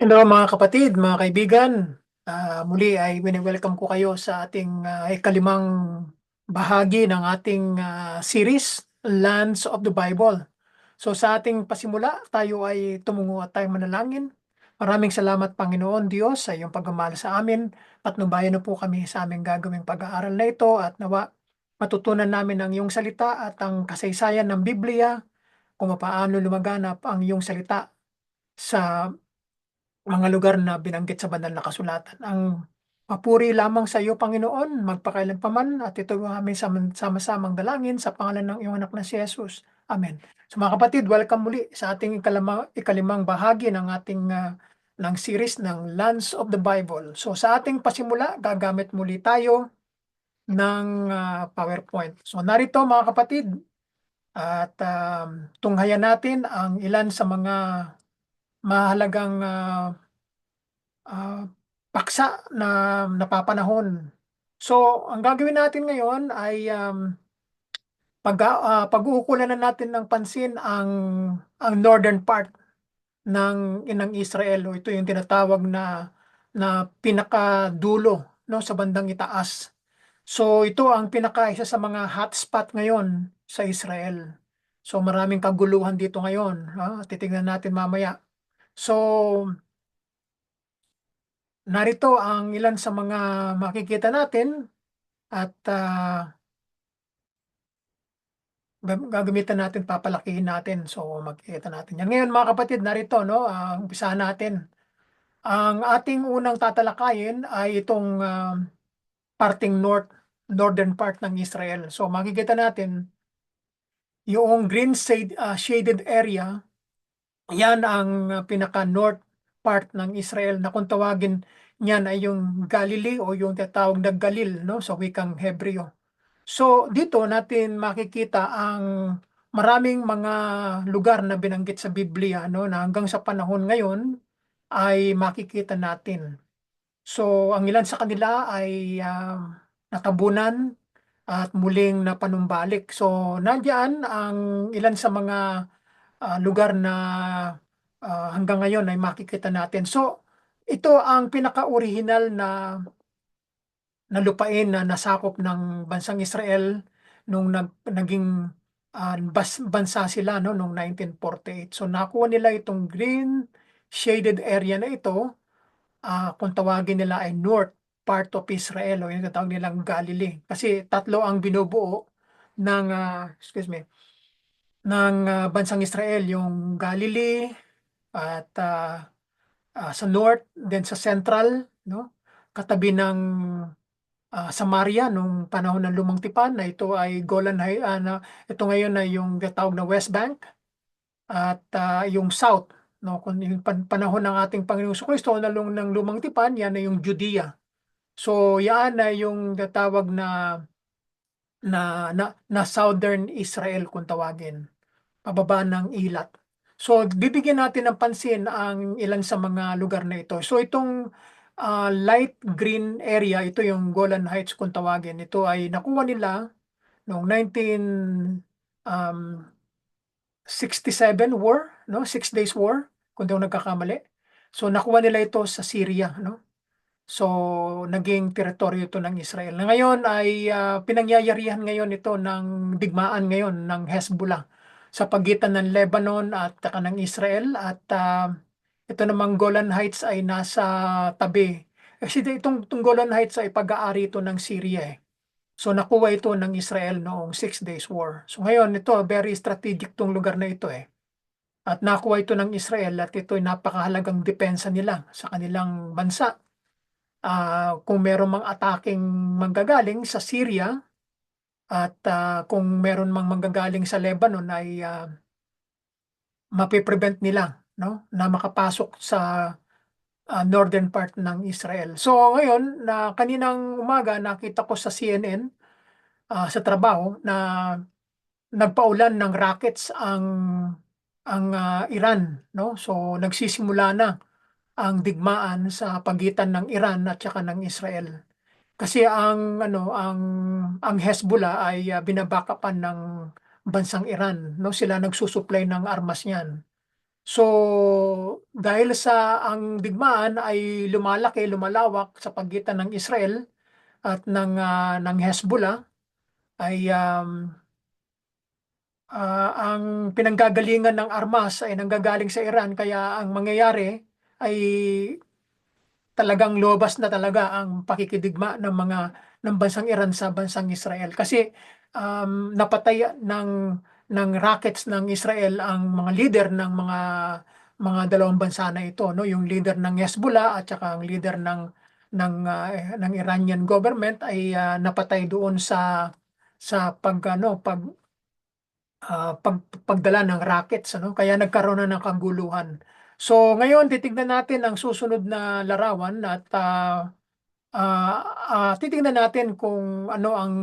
Hello mga kapatid, mga kaibigan. Muli ay wini-welcome ko kayo sa ating ikalimang bahagi ng ating series, Lands of the Bible. So sa ating pasimula, tayo ay tumungo at tayo manalangin. Maraming salamat Panginoon Diyos sa iyong pagmamahal sa amin. Patnubayan na po kami sa aming gagawing pag-aaral na ito at nawa matutunan namin ang iyong salita at ang kasaysayan ng Biblia kung paano lumaganap ang iyong salita sa mga lugar na binanggit sa banal na kasulatan. Ang papuri lamang sa iyo, Panginoon, magpakailanpaman at ito ang aming sama-samang dalangin sa pangalan ng iyong anak na si Jesus. Amen. So mga kapatid, welcome muli sa ating ikalimang bahagi ng ating ng series ng Lands of the Bible. So sa ating pasimula, gagamit muli tayo ng PowerPoint. So narito mga kapatid, at tunghayan natin ang ilan sa mga mahalagang ah, paksa na napapanahon. So, ang gagawin natin ngayon ay pag-uukulan na natin ng pansin ang northern part ng Israel. O ito yung tinatawag na pinakadulo, no, sa bandang itaas. So, ito ang isa sa mga hotspot ngayon sa Israel. So, maraming kaguluhan dito ngayon. Titingnan natin mamaya. So, narito ang ilan sa mga makikita natin at gagamitan natin, papalakihin natin. So, makikita natin yan. Ngayon, mga kapatid, narito, no, umpisahan natin. Ang ating unang tatalakayin ay itong parting northern part ng Israel. So, makikita natin yung green shaded area, yan ang pinaka-north part ng Israel na kung tawagin niyan ay yung Galilee o yung tinatawag na Galil, no, sa wikang Hebreo. So dito natin makikita ang maraming mga lugar na binanggit sa Biblia, no, na hanggang sa panahon ngayon ay makikita natin. So ang ilan sa kanila ay natabunan at muling napanumbalik. So nandiyan ang ilan sa mga lugar na hanggang ngayon ay makikita natin. So ito ang pinaka-original na lupain na nasakop ng bansang Israel nung naging bansa sila, no, noong 1948. So nakuha nila itong green shaded area na ito, kung tawagin nila ay north part of Israel o yung tatawag nilang Galilee. Kasi tatlo ang binubuo ng bansang Israel, yung Galilee at sa north, then sa central, no, katabi ng Samaria nung panahon ng Lumang Tipan, na ito ay ito ngayon ay yung tawag na West Bank, at yung South, no, kung yung panahon ng ating Panginoong Kristo ng Lumang Tipan, yan ay yung Judea. So yan ay yung tawag na Southern Israel kung tawagin, pababa ng Ilat. So, bibigyan natin ng pansin ang ilan sa mga lugar na ito. So, itong light green area, ito yung Golan Heights kung tawagin. Ito ay nakuha nila noong 1967 war, no? Six Days War, kung di ako nagkakamali. So, nakuha nila ito sa Syria, no? So, naging teritoryo ito ng Israel. Na ngayon ay pinangyayarihan ngayon ito ng digmaan ngayon ng Hezbollah sa pagitan ng Lebanon at saka ng Israel, at ito namang Golan Heights ay nasa tabi. Kasi itong Golan Heights ay pag-aari ito ng Syria eh. So nakuha ito ng Israel noong Six Days War. So ngayon ito, very strategic tong lugar na ito eh. At nakuha ito ng Israel at ito ay napakahalagang depensa nila sa kanilang bansa. Kung meron mang ataking manggagaling sa Syria at kung meron mang manggagaling sa Lebanon ay mapiprevent nila, no, na makapasok sa northern part ng Israel. So ngayon na kaninang umaga nakita ko sa CNN sa trabaho na nagpaulan ng rockets ang Iran, no? So nagsisimula na ang digmaan sa pagitan ng Iran at saka ng Israel. Kasi ang Hezbollah ay binabakapan ng bansang Iran, no? Sila nagsusupply ng armas niyan. So, dahil sa ang digmaan ay lumalaki, lumalawak sa pagitan ng Israel at ng Hezbollah ay ang pinanggagalingan ng armas ay nanggagaling sa Iran, kaya ang mangyayari ay talagang lobas na talaga ang pakikidigma ng bansang Iran sa bansang Israel, kasi napatay ng rockets ng Israel ang mga leader ng mga dalawang bansa na ito, no, yung leader ng Hezbollah at saka ang leader ng Iranian government ay napatay doon sa pagdala ng rockets, ano, kaya nagkaroon na ng kaguluhan. So ngayon titignan natin ang susunod na larawan at ah, titignan natin kung ano ang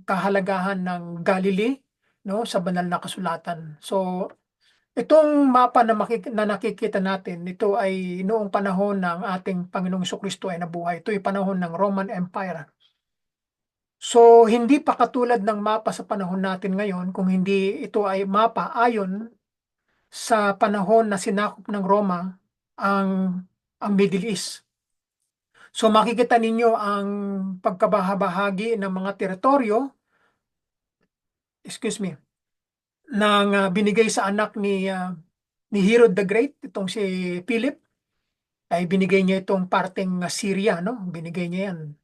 kahalagahan ng Galilee, no, sa banal na kasulatan. So itong mapa na nakikita natin, ito ay noong panahon ng ating Panginoong Kristo ay nabuhay. Ito ay panahon ng Roman Empire. So, hindi pa katulad ng mapa sa panahon natin ngayon, kung hindi ito ay mapa ayon sa panahon na sinakop ng Roma ang Middle East. So, makikita ninyo ang pagkabahabahagi ng mga teritoryo, excuse me, ng binigay sa anak ni Herod the Great, itong si Philip, ay binigay niya itong parteng Syria, no? Binigay niya yan.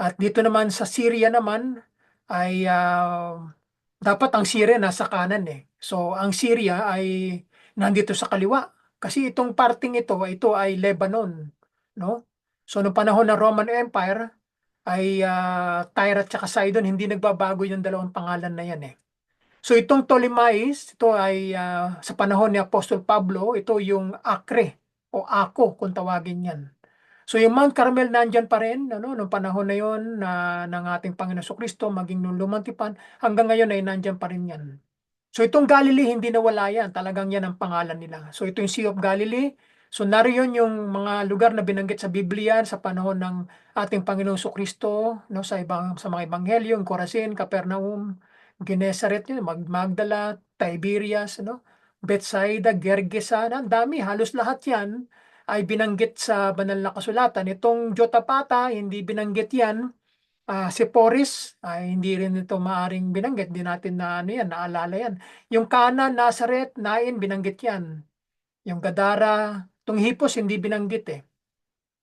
At dito naman sa Syria naman ay dapat ang Syria nasa kanan eh. So ang Syria ay nandito sa kaliwa. Kasi itong parting ito ay Lebanon, no? So noong panahon ng Roman Empire ay Tyre at saka Sidon, hindi nagbabago yung dalawang pangalan na yan eh. So itong Ptolemais, ito ay sa panahon ni Apostol Pablo, ito yung Acre o Ako kung tawagin yan. So yung Mount Carmel nandyan pa rin, ano, nung panahon na yon ng ating Panginoon Kristo, maging nung lumantipan, hanggang ngayon ay nandyan pa rin yan. So itong Galilee, hindi nawala yan. Talagang yan ang pangalan nila. So ito yung Sea of Galilee. So nariyon yung mga lugar na binanggit sa Biblia sa panahon ng ating Panginoong Kristo, no, sa mga ebanghelyo, yung Corazin, Capernaum, Genesaret, yun, Magdala, Tiberias, no, Bethsaida, Gergesa, ang dami, halos lahat yan ay binanggit sa banal na kasulatan. Itong Jotapata, hindi binanggit yan. Si Poris, ay hindi rin ito maaring binanggit. Hindi natin na ano yan, naalala yan. Yung Cana, Nazareth, Nain, binanggit yan. Yung Gadara, itong Hipos, hindi binanggit eh.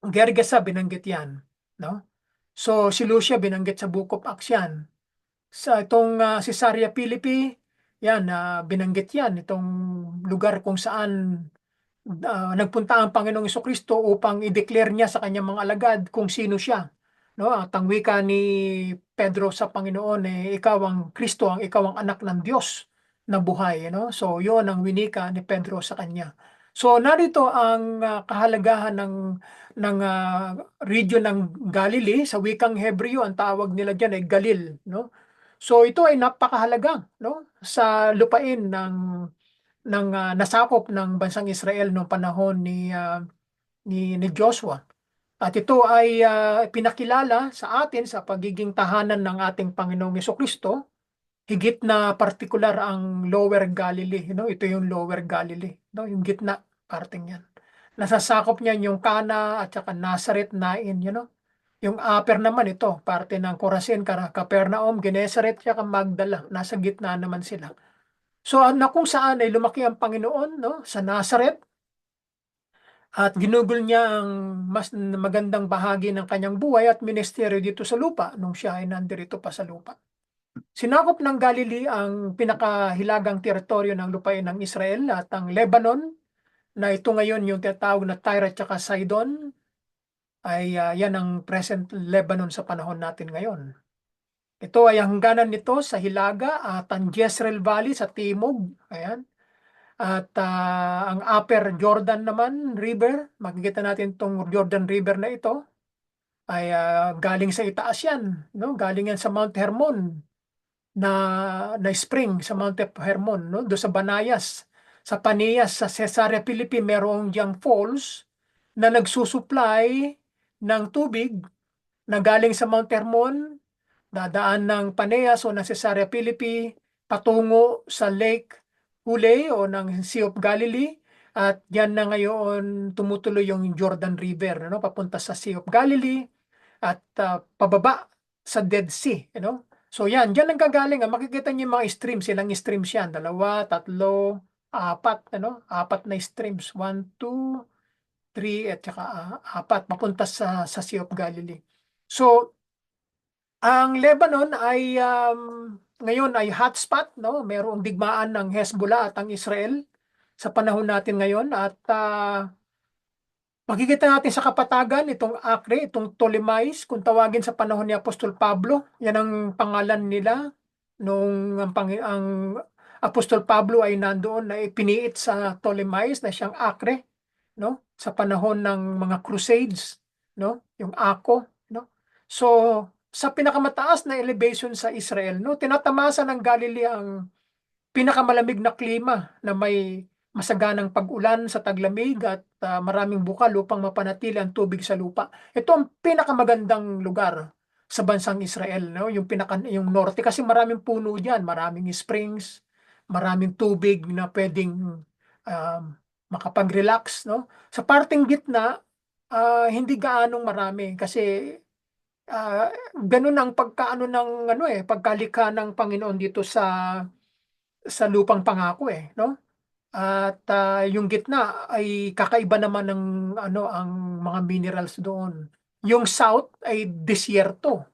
Gergesa, binanggit yan. No? So, si Lucia, binanggit sa Book of Acts yan. Sa itong Caesarea Philippi, yan, binanggit yan. Itong lugar kung saan nagpunta ang Panginoong Kristo upang i-declare niya sa kanyang mga alagad kung sino siya. No, at ang wika ni Pedro sa Panginoon ikaw ang Kristo, ikaw ang anak ng Diyos na buhay, no? So, 'yon ang winika ni Pedro sa kanya. So, narito ang kahalagahan ng region ng Galilee. Sa wikang Hebreo, ang tawag nila diyan ay Galil, no? So, ito ay napakahalaga, no, sa lupain ng nasakop ng bansang Israel noong panahon ni Joshua. At ito ay pinakilala sa atin sa pagiging tahanan ng ating Panginoong Kristo, higit na partikular ang Lower Galilee, no? Ito yung Lower Galilee, no? Yung gitna, parting yan. Nasasakop niyan yung Cana at saka Nazareth, Nain, Yung upper naman ito, parte ng Corazin, Capernaum, Genesaret, saka Magdala. Nasa gitna naman sila. So, na kung saan ay lumaki ang Panginoon, no, sa Nazareth, at ginugol niya ang mas magandang bahagi ng kanyang buhay at ministeryo dito sa lupa nung siya ay nandirito pa sa lupa. Sinakop ng Galilee ang pinakahilagang teritoryo ng lupain ng Israel at ang Lebanon, na ito ngayon yung tinatawag na Tyre at saka Sidon, ay yan ang present Lebanon sa panahon natin ngayon. Ito ay hangganan nito sa hilaga at ang Jezreel Valley sa timog. Ayan. At ang Upper Jordan naman River, makikita natin itong Jordan River na ito, ay galing sa itaas yan, no? Galing yan sa Mount Hermon na spring sa Mount Hermon, no? Doon sa Banayas, sa Panias, sa Caesarea Philippi, merong diyang falls na nagsusupply ng tubig na galing sa Mount Hermon, dadaan ng Paneas o ng Caesarea Philippi patungo sa Lake Huleh o ng Sea of Galilee, At diyan na ngayon tumutuloy yung Jordan River, ano, papunta sa Sea of Galilee at pababa sa Dead Sea, So yan, diyan nanggagaling, makikita niyo yung mga streams, ilang streams yan, dalawa, tatlo, apat, apat na streams, 1, 2, 3, at saka apat, papunta sa Sea of Galilee. So, ang Lebanon ay ngayon ay hotspot, no? Mayroong digmaan ng Hezbollah at ang Israel sa panahon natin ngayon at makikita natin sa kapatagan itong Acre, itong Ptolemais, kung tawagin sa panahon ni Apostol Pablo, yan ang pangalan nila nung ang Apostol Pablo ay nandoon na ipiniit sa Ptolemais na siyang Acre, no? Sa panahon ng mga crusades, no? Yung Ako, no? So, sa pinakamataas na elevation sa Israel, no, tinatamasa ng Galilee ang pinakamalamig na klima na may masaganang pag-ulan sa taglamig at maraming bukal upang mapanatili ang tubig sa lupa. Ito ang pinakamagandang lugar sa bansang Israel, no? Yung norte kasi maraming puno diyan, maraming springs, maraming tubig na pwedeng um, makapag-relax, no? Sa parting gitna, hindi gaanong marami kasi ganun ang pagkaano ng pagkalikha ng Panginoon dito sa lupang pangako no? At yung gitna ay kakaiba naman ng ang mga minerals doon. Yung south ay disyerto,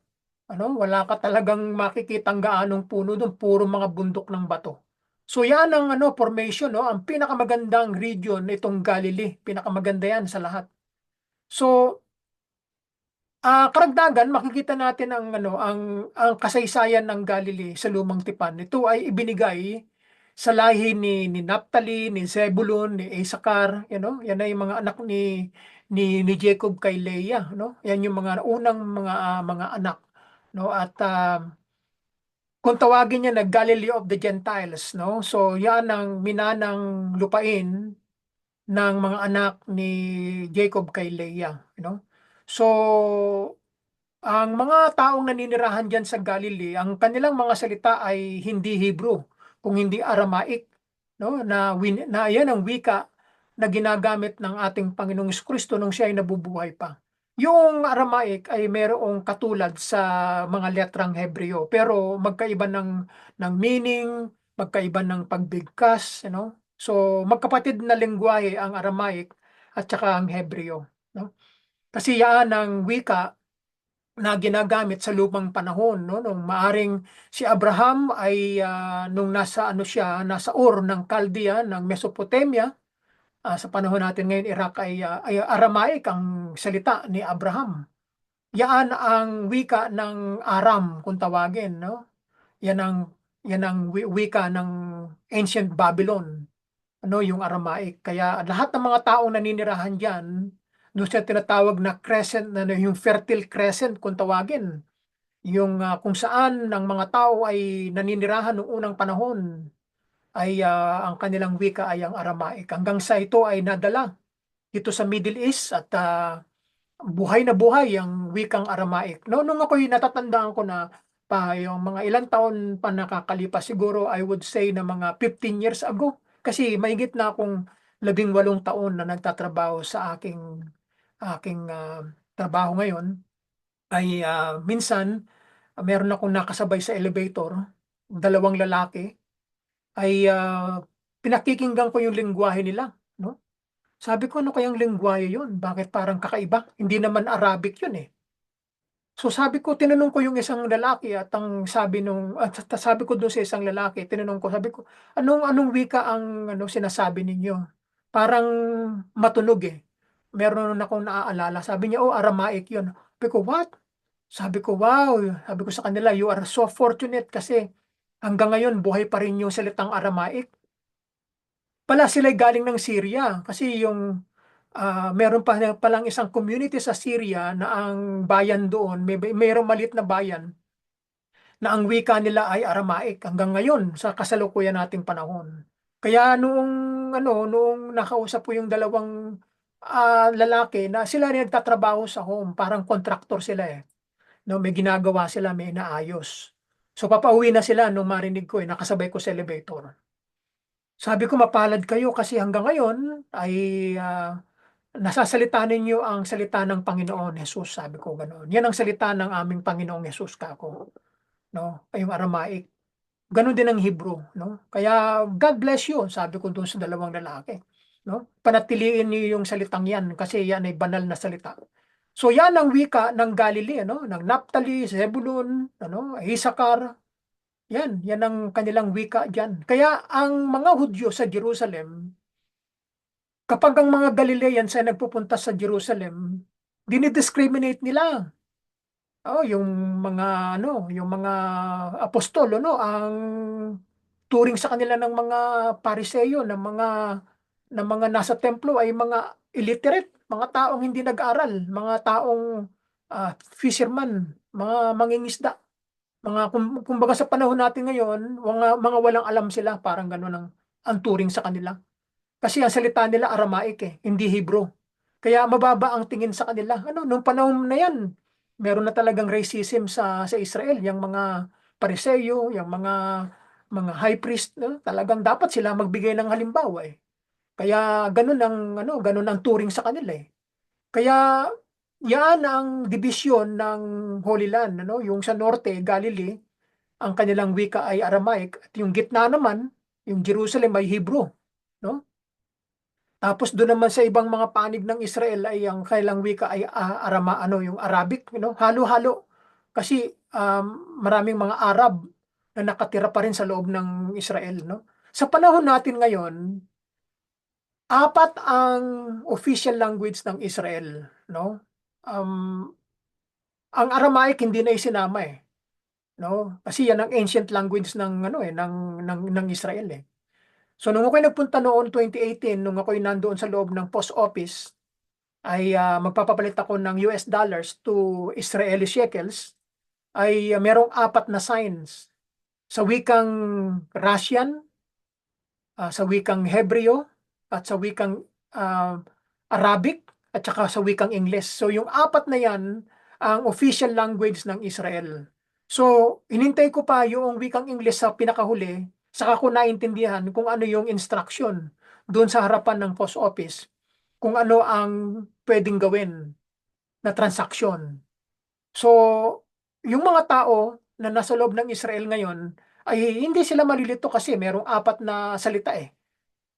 wala ka talagang makikitang gaanong puno doon, puro mga bundok ng bato. So yan ang formation, no, ang pinakamagandang region itong Galilee, pinakamaganda yan sa lahat. So karagdagan makikita natin ang kasaysayan ng Galilee sa Lumang Tipan. Ito ay ibinigay sa lahi ni Naphtali, ni Zebulun, ni Issachar, Yan ay mga anak ni Jacob kay Leah, Yan yung mga unang mga anak, At kung tawagin niya na Galilee of the Gentiles, So yan ang minanang lupain ng mga anak ni Jacob kay Leah, So ang mga taong naninirahan diyan sa Galilee, ang kanilang mga salita ay hindi Hebrew, kung hindi Aramaic, no? Na yan ang wika na ginagamit ng ating Panginoong Kristo nung siya ay nabubuhay pa. Yung Aramaic ay mayroong katulad sa mga letrang Hebreo, pero magkaiba ng meaning, magkaiba ng pagbigkas, So magkapatid na lengguwahe ang Aramaic at saka ang Hebreo, no? Kasi yan ang wika na ginagamit sa lumang panahon, no, nung maaring si Abraham ay nung nasa Ur ng Chaldean ng Mesopotamia, sa panahon natin ngayon Iraq ay Aramaic ang salita ni Abraham. Yan ang wika ng Aram kung tawagin, no. Yan ang wika ng ancient Babylon, yung Aramaic. Kaya lahat ng mga taong naninirahan diyan, doon siya tinatawag na crescent, yung fertile crescent kung tawagin, yung kung saan ng mga tao ay naninirahan noong unang panahon ay ang kanilang wika ay ang Aramaic. Hanggang sa ito ay nadala dito sa Middle East at buhay na buhay ang wikang Aramaic. No, nung ako'y natatandaan ko na pa yung mga ilang taon pa nakakalipas, siguro I would say na mga 15 years ago. Kasi mahigit na akong 18 taon na nagtatrabaho sa aking trabaho ngayon ay minsan meron akong nakasabay sa elevator, dalawang lalaki, ay pinakikinggan ko yung lengguwahe nila, no? Sabi ko, ano kayang lengguwahe yun? Bakit parang kakaiba? Hindi naman Arabic yun eh. So sabi ko, tinanong ko yung isang lalaki at ang sabi ko doon sa isang lalaki, tinanong ko, sabi ko, anong wika ang sinasabi ninyo? Parang matunog eh. Meron akong naaalala. Sabi niya, oh, Aramaic yun. Sabi ko, what? Sabi ko, wow. Sabi ko sa kanila, you are so fortunate kasi hanggang ngayon, buhay pa rin yung salitang Aramaic. Pala sila galing ng Syria kasi meron pa palang isang community sa Syria na ang bayan doon, mayroong maliit na bayan na ang wika nila ay Aramaic hanggang ngayon sa kasalukuyan nating panahon. Kaya noong nakausap ko yung dalawang lalaki na sila rin nagtatrabaho sa home, parang contractor sila eh. No, may ginagawa sila, may inaayos. So papauwi na sila nung marinig ko nakasabay ko sa elevator. Sabi ko, mapalad kayo kasi hanggang ngayon ay nasasalita ninyo ang salita ng Panginoon Jesus. Sabi ko gano'n. Yan ang salita ng aming Panginoong Jesus kako, no? Ay yung Aramaic. Gano'n din ang Hebrew, no? Kaya God bless you, sabi ko doon sa dalawang lalaki, no? Panatiliin niyo yung salitang yan kasi yan ay banal na salita. So yan ang wika ng Galilee, ano? Ng Naphtali, Zebulun, ano? Isakar. Yan ang kanilang wika diyan. Kaya ang mga Hudyo sa Jerusalem, kapag ang mga Galileans ay nagpupunta sa Jerusalem, dinidiscriminate nila. Oh, yung mga ano, yung mga apostol, ano, ang turing sa kanila ng mga Pariseo, ng mga nasa templo ay mga illiterate, mga taong hindi nag-aral, mga taong fisherman, mga mangingisda, kumbaga sa panahon natin ngayon, mga walang alam sila, parang gano'n ang turing sa kanila. Kasi ang salita nila Aramaic hindi Hebrew. Kaya mababa ang tingin sa kanila. Ano, nung panahon na yan, meron na talagang racism sa Israel, yung mga Pariseo, yung mga high priest, no? Talagang dapat sila magbigay ng halimbawa Kaya ganun ang turing sa kanila Kaya yan ang dibisyon ng Holy Land, ano? Yung sa norte, Galilee, ang kanilang wika ay Aramaic at yung gitna naman, yung Jerusalem ay Hebrew, no? Tapos doon naman sa ibang mga panig ng Israel ay ang kailang wika ay yung Arabic, halo-halo. Kasi maraming mga Arab na nakatira pa rin sa loob ng Israel, no? Sa panahon natin ngayon, apat ang official language ng Israel, no? Um, ang Aramaic hindi na isinama no? Kasi yan ang ancient language ng Israel So nung ako'y nagpunta noon 2018, nung ako'y nandoon sa loob ng post office, ay magpapapalit ako ng US dollars to Israeli shekels, ay merong apat na signs sa wikang Russian, sa wikang Hebreo, at sa wikang ah, Arabic, at saka sa wikang Ingles. So yung apat na yan, ang official language ng Israel. So hinintay ko pa yung wikang Ingles sa pinakahuli, saka ko naintindihan kung ano yung instruction doon sa harapan ng post office, kung ano ang pwedeng gawin na transaksyon. So, yung mga tao na nasa loob ng Israel ngayon ay hindi sila malilito kasi merong apat na salita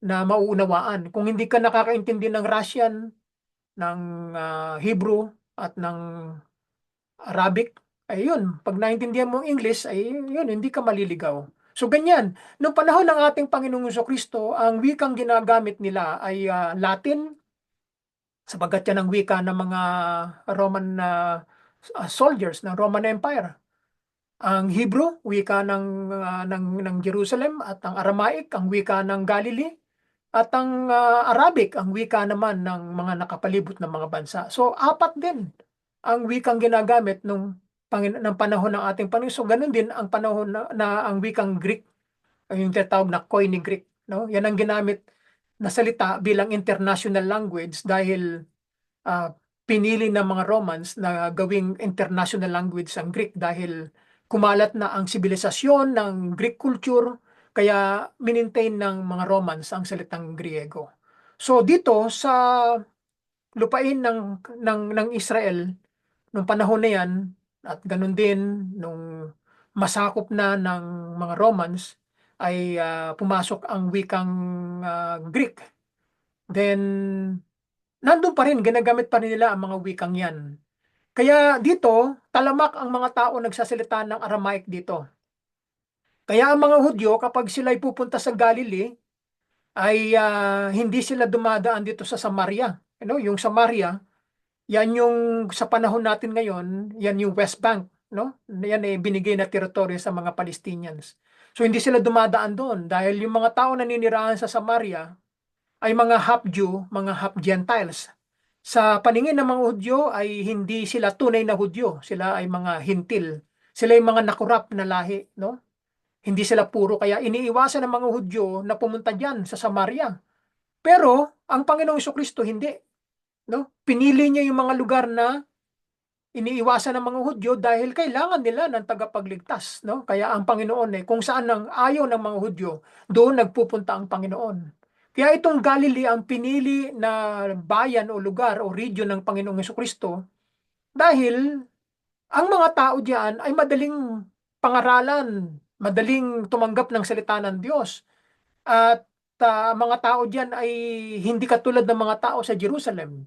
na mauunawaan. Kung hindi ka nakakaintindi ng Russian, ng Hebrew at ng Arabic, ay yun, pag naintindihan mo ang English, ay yun, hindi ka maliligaw. So ganyan, noong panahon ng ating Panginoong Kristo, ang wikang ginagamit nila ay Latin, sapagkat yan ang wika ng mga Roman soldiers ng Roman Empire. Ang Hebrew, wika ng Jerusalem, at ang Aramaic, ang wika ng Galilee, at ang Arabic, ang wika naman ng mga nakapalibot ng mga bansa. So, apat din ang wikang ginagamit ng panahon ng ating Panginoon. So, ganun din ang panahon na ang wikang Greek, yung tinatawag na Koine Greek. No? Yan ang ginamit na salita bilang international language dahil ah, pinili ng mga Romans na gawing international language ang Greek dahil kumalat na ang sibilisasyon ng Greek culture kaya minintain ng mga Romans ang salitang Griego. So dito sa lupain ng Israel nung panahon na yan at ganun din nung masakop na ng mga Romans ay pumasok ang wikang Greek. Then nandun pa rin, ginagamit pa rin nila ang mga wikang yan. Kaya dito, talamak ang mga tao nagsasalita ng Aramaic dito. Kaya ang mga Hudyo, kapag sila ay pupunta sa Galilee, ay hindi sila dumadaan dito sa Samaria. Yung Samaria, yan yung sa panahon natin ngayon, yan yung West Bank. Yan ay binigay na teritoryo sa mga Palestinians. So hindi sila dumadaan doon dahil yung mga tao na ninirahan sa Samaria ay mga half-Jew, mga half-Gentiles. Sa paningin ng mga Hudyo ay hindi sila tunay na Hudyo. Sila ay mga hintil. Sila ay mga nakurap na lahi, no? Hindi sila puro. Kaya iniiwasan ng mga Hudyo na pumunta diyan sa Samaria. Pero ang Panginoong Kristo hindi, no? Pinili niya yung mga lugar na iniiwasan ng mga Hudyo dahil kailangan nila ng tagapagligtas, no? Kaya ang Panginoon kung saan ang ayaw ng mga Hudyo, doon nagpupunta ang Panginoon. Kaya itong Galilee ang pinili na bayan o lugar o region ng Panginoong Hesukristo dahil ang mga tao diyan ay madaling pangaralan, madaling tumanggap ng salita ng Diyos. At mga tao diyan ay hindi katulad ng mga tao sa Jerusalem.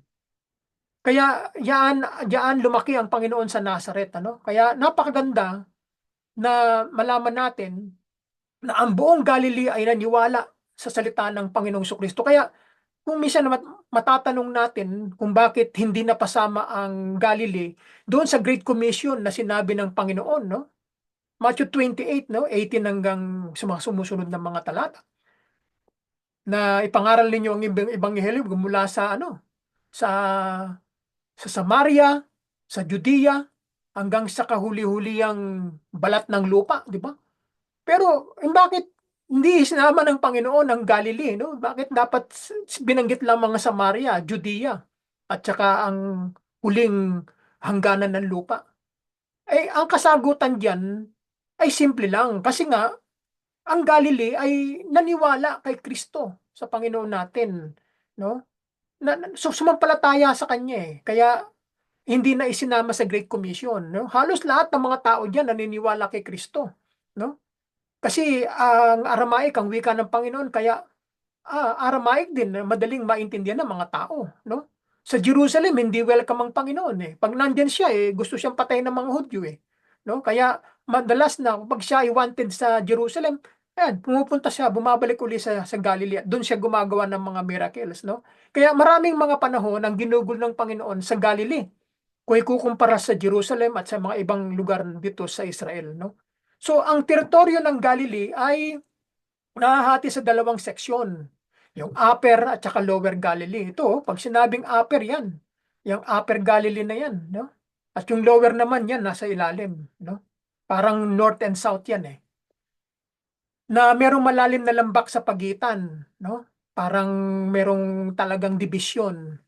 Kaya yaan lumaki ang Panginoon sa Nazaret, ano? Kaya napakaganda na malaman natin na ang buong Galilee ay naniwala sa salita ng Panginoong Kristo. Kaya kung minsan matatanong natin kung bakit hindi napasama ang Galilee doon sa Great Commission na sinabi ng Panginoon, no? Matthew 28, no? 18 hanggang sumusunod ng mga talata na ipangaral ninyo ang ebanghelyo mula sa sa Samaria, sa Judea, hanggang sa kahuli-huliyang balat ng lupa, di ba? Pero bakit hindi sinama ng Panginoon ang Galilee, no? Bakit dapat binanggit lang mga Samaria, Judea, at saka ang huling hangganan ng lupa? Ang kasagutan diyan ay simple lang. Kasi nga, ang Galilee ay naniwala kay Kristo sa Panginoon natin, no? So sumampalataya sa kanya Kaya hindi na isinama sa Great Commission, no? Halos lahat ng mga tao diyan naniniwala kay Kristo, no? Kasi ang Aramaic ang wika ng Panginoon, kaya Aramaic din madaling maintindihan ng mga tao, no? Sa Jerusalem hindi welcome ang Panginoon Pag nandiyan siya gusto siyang patayin ng mga Hudyo no? Kaya madalas na pag siya ay wanted sa Jerusalem, pumupunta siya, bumabalik uli sa Galilee. Doon siya gumagawa ng mga miracles, no? Kaya maraming mga panahon ang ginugol ng Panginoon sa Galilee kung ikukumpara sa Jerusalem at sa mga ibang lugar dito sa Israel, no? So, ang teritoryo ng Galilee ay nahahati sa dalawang seksyon. Yung Upper at saka Lower Galilee. Ito, pag sinabing Upper yan, yung Upper Galilee na yan, no? At yung Lower naman yan, nasa ilalim, no? Parang North and South yan Na merong malalim na lambak sa pagitan, no? Parang merong talagang dibisyon.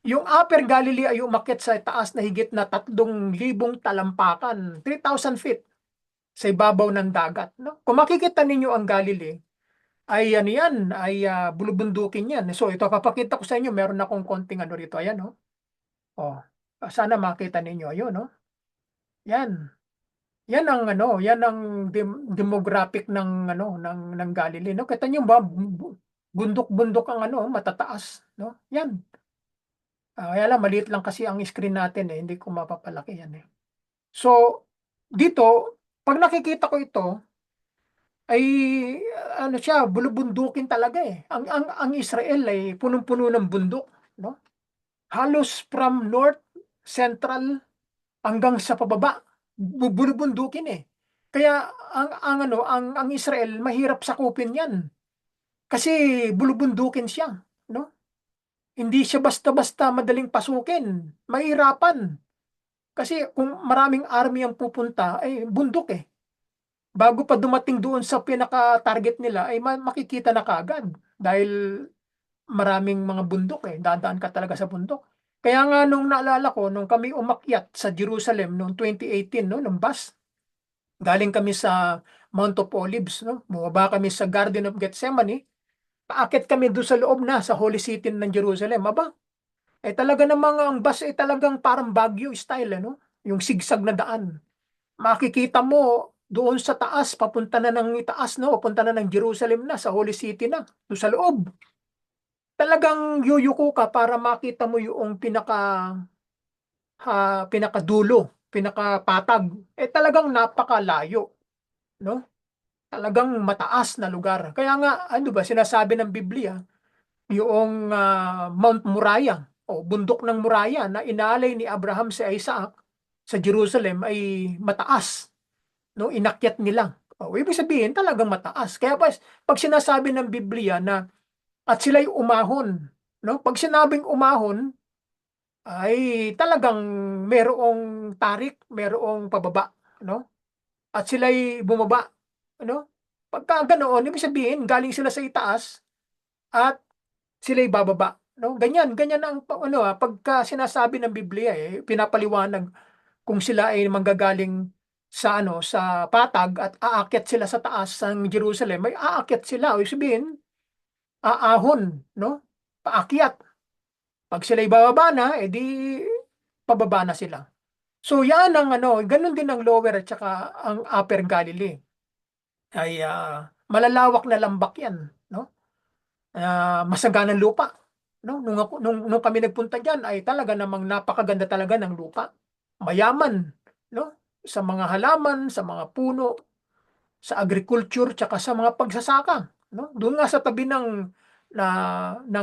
Yung Upper Galilee ay umakyat sa taas na higit na 3,000 talampakan, 3,000 feet sa ibabaw ng dagat, no? Kung makikita ninyo ang Galilee, ay ano yan, ay bulubundukin yan. So ito, papakita ko sa inyo, meron akong konting ano rito. Ayan, no? Oh, sana makita ninyo. Ayun, no? Yan. Yan ang demographic ng ng Galilee, no? Kita niyo ba bundok-bundok ang matataas, no? Yan. Kaya lang maliit lang kasi ang screen natin hindi ko mapapalaki yan So dito, pag nakikita ko ito, ay ano siya, bulubundukin talaga Ang Israel ay punong-puno ng bundok, no? Halos from north, central hanggang sa pababa, bulubundukin Kaya ang Israel mahirap sakupin 'yan. Kasi bulubundukin siya, no? Hindi siya basta-basta madaling pasukin, mahirapan. Kasi kung maraming army ang pupunta, ay bundok Bago pa dumating doon sa pinaka-target nila ay makikita na kaagad dahil maraming mga bundok dadaan ka talaga sa bundok. Kaya nga nung naalala ko nung kami umakyat sa Jerusalem noong 2018 no, ng bus, galing kami sa Mount of Olives no, bumaba kami sa Garden of Gethsemane, paakit kami doon sa loob na sa Holy City ng Jerusalem. Talaga namang ang bus talagang parang Baguio style no, yung sigsag na daan. Makikita mo doon sa taas, papunta na ng itaas, no? Papunta na ng Jerusalem na, sa Holy City na, doon sa loob. Talagang yuyuko ka para makita mo yung pinakadulo, pinakapatag. Talagang napakalayo, no? Talagang mataas na lugar. Kaya nga, ano ba, sinasabi ng Biblia, yung Mount Moriah, o bundok ng Moriah na inalay ni Abraham si Isaac sa Jerusalem ay mataas no inakyat nila. Ibig sabihin talagang mataas. Kaya pag sinasabi ng Biblia na at sila'y umahon, no? Pag sinabing umahon ay talagang merong tarik, merong pababa, no? At sila'y bumaba, no? Pagka ganoon, ibig sabihin galing sila sa itaas at sila'y bababa, no? Ganyan ang pagka sinasabi ng Biblia pinapaliwanag kung sila ay manggagaling sa sa patag at aakyat sila sa taas ng Jerusalem, may aakyat sila. O sabihin, aahon, no? Paakyat. Pag sila'y bababa na, edi pababa na sila. So yan ang ganun din ang Lower at saka ang Upper Galilee. Ay malalawak na lambak yan, no? Masaganang lupa, no? Nung kami nagpunta diyan ay talaga namang napakaganda talaga ng lupa. Mayaman, no? Sa mga halaman, sa mga puno, sa agriculture, tsaka sa mga pagsasaka, no? Doon nga sa tabi ng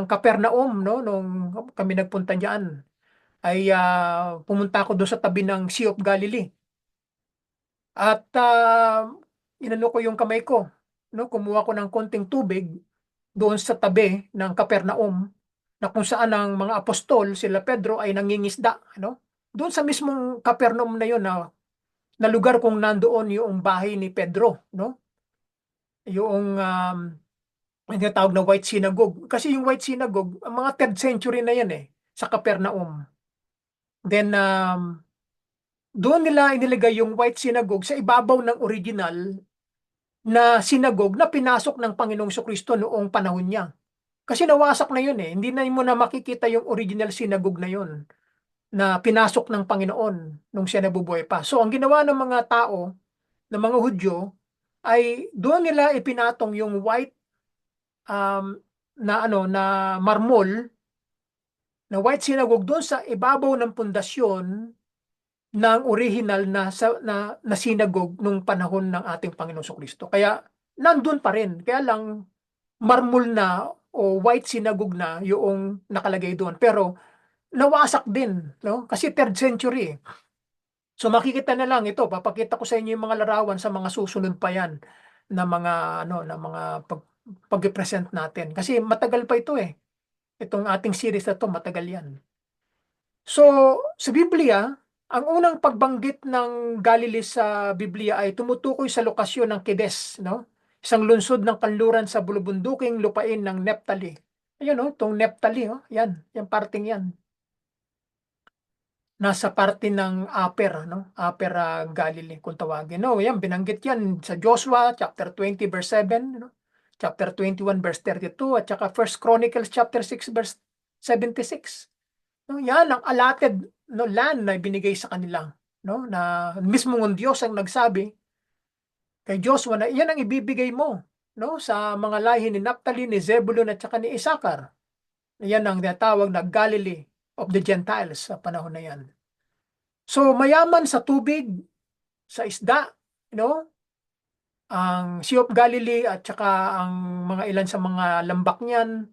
Capernaum, no? Nung kami nagpunta diyan ay pumunta ako doon sa tabi ng Sea of Galilee. At inano ko yung kamay ko, no? Kumuha ko ng konting tubig doon sa tabi ng Capernaum na kung saan ang mga apostol, sila Pedro ay nangingisda, ano? Doon sa mismong Capernaum na yun na lugar kung nandoon yung bahay ni Pedro, no? Yung yung tinatawag na White Synagogue. Kasi yung White Synagogue, ang mga 3rd century na yan sa Capernaum. Then doon nila inilagay yung White Synagogue sa ibabaw ng original na synagogue na pinasok ng Panginoong Kristo noong panahon niya. Kasi nawasak na yun Hindi na mo na makikita yung original synagogue na yun na pinasok ng Panginoon nung siya nabubuhay pa. So ang ginawa ng mga tao, ng mga Hudyo, ay doon nila ipinatong yung white na marmol na white synagogue doon sa ibabaw ng pundasyon ng original na synagogue nung panahon ng ating Panginoong Kristo. Kaya nandun pa rin. Kaya lang marmol na o white synagogue na yung nakalagay doon. Pero nawasak din, no? Kasi 3rd century. So makikita na lang ito, papakita ko sa inyo yung mga larawan sa mga susunod pa yan na mga na mga pag-present natin. Kasi matagal pa ito Itong ating series na to, matagal yan. So, sa Biblia, ang unang pagbanggit ng Galilee sa Biblia ay tumutukoy sa lokasyon ng Kedes, no? Isang lungsod ng kanluran sa bulubunduking lupain ng Naphtali. Ayun, itong Naphtali, yan, yung parting yan. Nasa parte ng Upper, Upper Galilee kung tawagin. No, yan, binanggit yan sa Joshua chapter 20 verse 7, chapter 21 verse 32, at saka 1 Chronicles chapter 6 verse 76. No, yan ang allotted land na binigay sa kanila, no? Na mismo ng Diyos ang nagsabi kay Joshua na yan ang ibibigay mo, no? Sa mga lahi ni Naphtali, ni Zebulun at saka ni Isakar. Yan ang tinatawag na Galilee of the Gentiles sa panahon na yan. So mayaman sa tubig, sa isda, ang Sea of Galilee at saka ang mga ilan sa mga lambak niyan.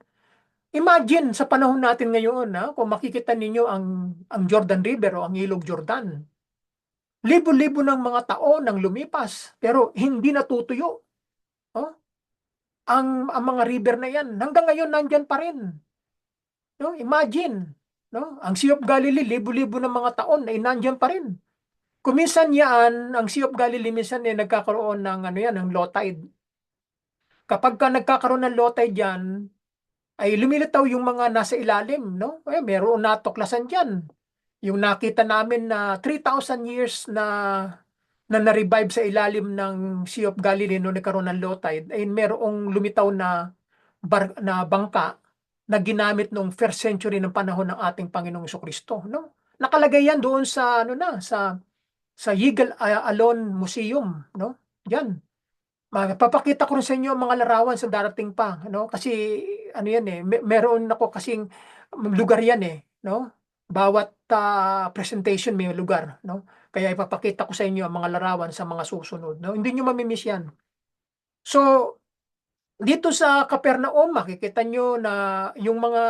Imagine sa panahon natin ngayon, kung makikita ninyo ang Jordan River o ang Ilog Jordan. Libo-libo ng mga taon ang lumipas, pero hindi natutuyo. Oh? Ang mga river na yan, hanggang ngayon nandyan pa rin. No? Imagine, ang Sea of Galilee, libo-libo ng mga taon ay nandyan pa rin. Kuminsan yan, ang Sea of Galilee minsan nagkakaroon ng ng low tide. Kapag ka nagkakaroon ng low tide yan, ay lumilitaw yung mga nasa ilalim, no? Meron natuklasan diyan. Yung nakita namin na 3,000 years na-revive sa ilalim ng Sea of Galilee noong nagkaroon ng low tide, ay merong lumitaw na bangka na ginamit noong 1st century ng panahon ng ating Panginoong Kristo, no? Nakalagay yan doon sa sa Yigal Alon Museum, no? Diyan. Papakita ko rin sa inyo ang mga larawan sa darating pa, Kasi yan meron ako kasing lugar yan no? Bawat presentation may lugar, no? Kaya ipapakita ko sa inyo ang mga larawan sa mga susunod, no? Hindi niyo mamimiss yan. So, dito sa Capernaum, makikita nyo na yung mga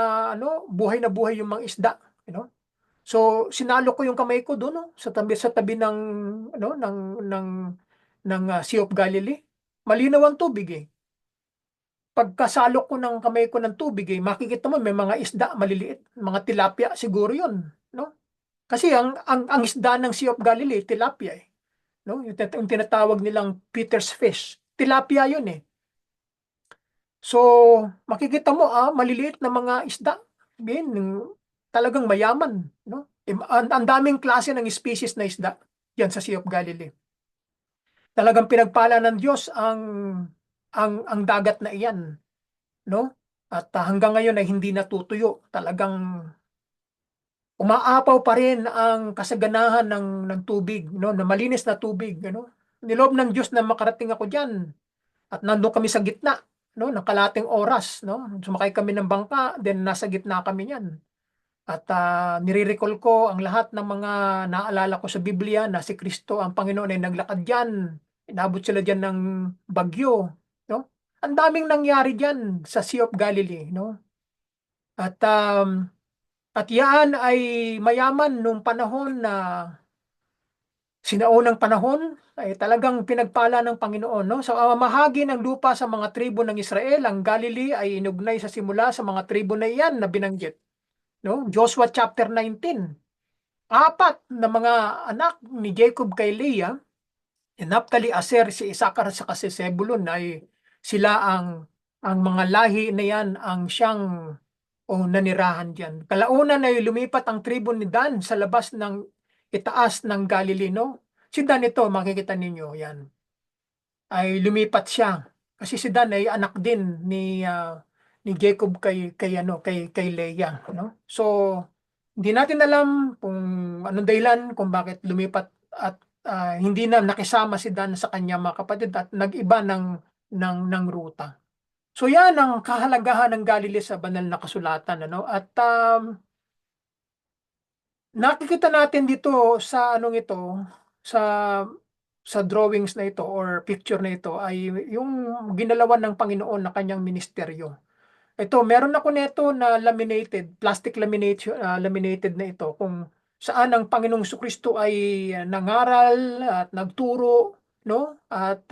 buhay na buhay yung mga isda, So, sinalo ko yung kamay ko doon, sa tabi ng Sea of Galilee. Malinaw ang tubig Pagkasalok ko ng kamay ko ng tubig makikita mo may mga isda maliliit, mga tilapia siguro 'yon, no? Kasi ang isda ng Sea of Galilee tilapia no? Yung tinatawag nilang Peter's fish. Tilapia 'yon So, makikita mo maliliit na mga isda. Talagang mayaman, no? Ang daming klase ng species na isda yan sa Sea of Galilee. Talagang pinagpala ng Diyos ang dagat na iyan, no? At hanggang ngayon ay hindi natutuyo. Talagang umaapaw pa rin ang kasaganahan ng tubig, no? Na malinis na tubig, ano? Niloob ng Diyos na makarating ako diyan at nandoon kami sa gitna, no? Ng kalating oras, no? Sumakay kami ng bangka, then nasa gitna kami niyan. At nire-recall ko ang lahat ng mga naalala ko sa Biblia na si Kristo ang Panginoon ay naglakad diyan. Inabot sila diyan ng bagyo, no? Ang daming nangyari diyan sa Sea of Galilee, no? At at yan ay mayaman nung panahon na sinaunang panahon ay talagang pinagpala ng Panginoon, no? So, ang mahagi ng lupa sa mga tribo ng Israel, ang Galilee ay inugnay sa simula sa mga tribo na iyan na binanggit, no? Joshua chapter 19. Apat na mga anak ni Jacob kay Leah, Naphtali, Aser, si Isakar sa si Zebulun ay sila ang mga lahi na yan ang siyang o nanirahan diyan. Kalaunan ay lumipat ang tribo ni Dan sa labas ng itaas ng Galilee, no? Si Dan ito, makikita ninyo yan, ay lumipat siya. Kasi si Dan ay anak din ni Jacob kay Leah, no? So, hindi natin alam kung anong dahilan kung bakit lumipat at hindi na nakisama si Dan sa kanya mga kapatid at nag-iba ng ruta. So yan ang kahalagahan ng Galilee sa banal na kasulatan, ano? At nakikita natin dito sa anong ito, sa drawings na ito or picture na ito ay yung ginalawan ng Panginoon na kanyang ministeryo. Ito, meron ako nito na laminated, plastic laminated na ito kung saan ang Panginoong Kristo ay nangaral at nagturo, no? At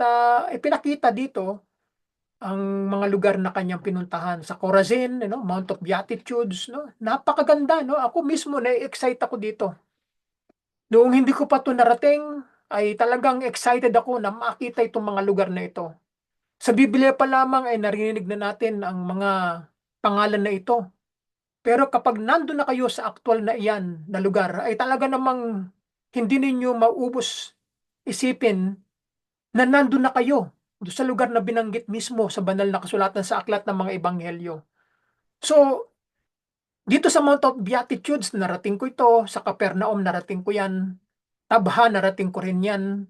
ipinakita dito ang mga lugar na kanyang pinuntahan sa Corazin, no? Mount of Beatitudes, no? Napakaganda, no? Ako mismo na-excite ako dito. Noong hindi ko pa 'to narating, ay talagang excited ako na makita itong mga lugar na ito. Sa Biblia pa lamang ay narinig na natin ang mga pangalan na ito. Pero kapag nandun na kayo sa aktual na iyan na lugar, ay talaga namang hindi ninyo maubos isipin na nandun na kayo doon sa lugar na binanggit mismo sa banal na kasulatan sa aklat ng mga ebanghelyo. So, dito sa Mount of Beatitudes, narating ko ito. Sa Capernaum, narating ko yan. Tabha, narating ko rin yan.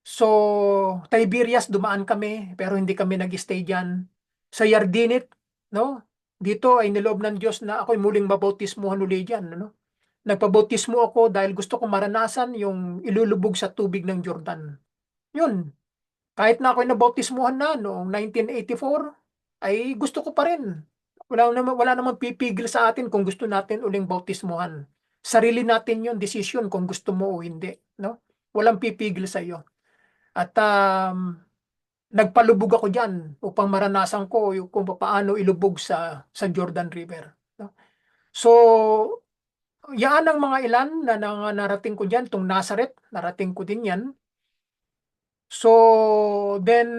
So, Tiberias, dumaan kami, pero hindi kami nag-stay dyan. Sa Yardinit, no? Dito ay niloob ng Diyos na ako'y muling mabautismuhan uli dyan, ano? Nagpabautismo ako dahil gusto kong maranasan yung ilulubog sa tubig ng Jordan. Yun. Kahit na ako'y nabautismuhan na noong 1984, ay gusto ko pa rin. Wala namang pipigil sa atin kung gusto natin uling bautismuhan. Sarili natin yung decision kung gusto mo o hindi, no? Walang pipigil sa iyo. At nagpalubog ako diyan upang maranasan ko yung kung paano ilubog sa Jordan River, no? So, yaan ang mga ilan na narating ko diyan, tong Nazareth, narating ko din 'yan. So, then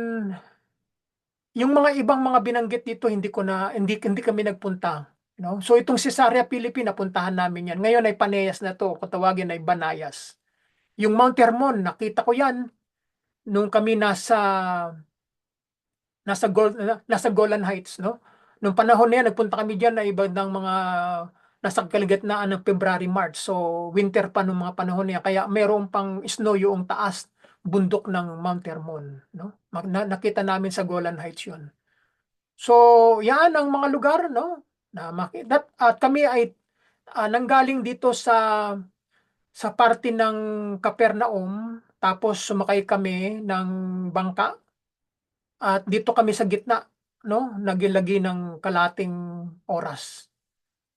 yung mga ibang mga binanggit dito hindi kami nagpunta, no? So itong Cesarea Philippine napuntahan namin 'yan. Ngayon ay Paneas na 'to, kung tawagin ay Banayas. Yung Mount Hermon, nakita ko 'yan nung kami nasa Golan Heights, no? Nung panahon na yan, nagpunta kami diyan na iba ng mga nasa kalagitnaan ng February, March. So winter pa nung mga panahon niya, kaya meron pang snow yung taas bundok ng Mount Hermon, no? Nakita namin sa Golan Heights 'yun. So, yan ang mga lugar, no? Na makita at kami ay nanggaling dito sa parte ng Capernaum, tapos sumakay kami ng bangka at dito kami sa gitna, no? Nagilagi ng kalating oras.